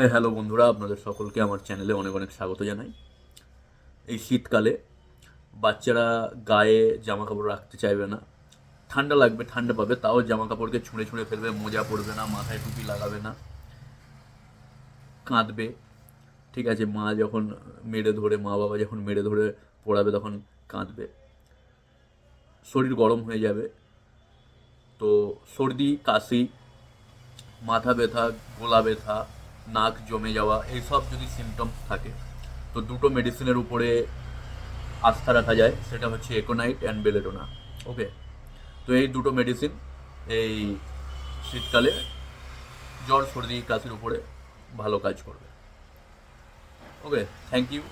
Hello বন্ধুরা, আপনাদের সকলকে আমার চ্যানেলে অনেক অনেক স্বাগত জানাই। এই শীতকালে বাচ্চারা গায়ে জামা কাপড় রাখতে চাইবে না, ঠান্ডা লাগবে, ঠান্ডা পাবে, তাও জামা কাপড়কে ছুঁড়ে ছুঁড়ে ফেলবে, মোজা পরবে না, মাথায় টুপি লাগাবে না, কাঁদবে। ঠিক আছে, মা বাবা যখন মেরে ধরে পড়াবে তখন কাঁদবে, শরীর গরম হয়ে যাবে। তো সর্দি, কাশি, মাথা ব্যথা, গলা ব্যথা, নাক জমে যাওয়া, এইসব যদি সিমটমস থাকে তো দুটো মেডিসিনের উপরে আস্থা রাখা যায়, সেটা হচ্ছে একোনাইট অ্যান্ড বেলেডোনা। ওকে, তো এই দুটো মেডিসিন এই শীতকালে জ্বর, সর্দি, কাশির উপরে ভালো কাজ করবে। ওকে, থ্যাংক ইউ।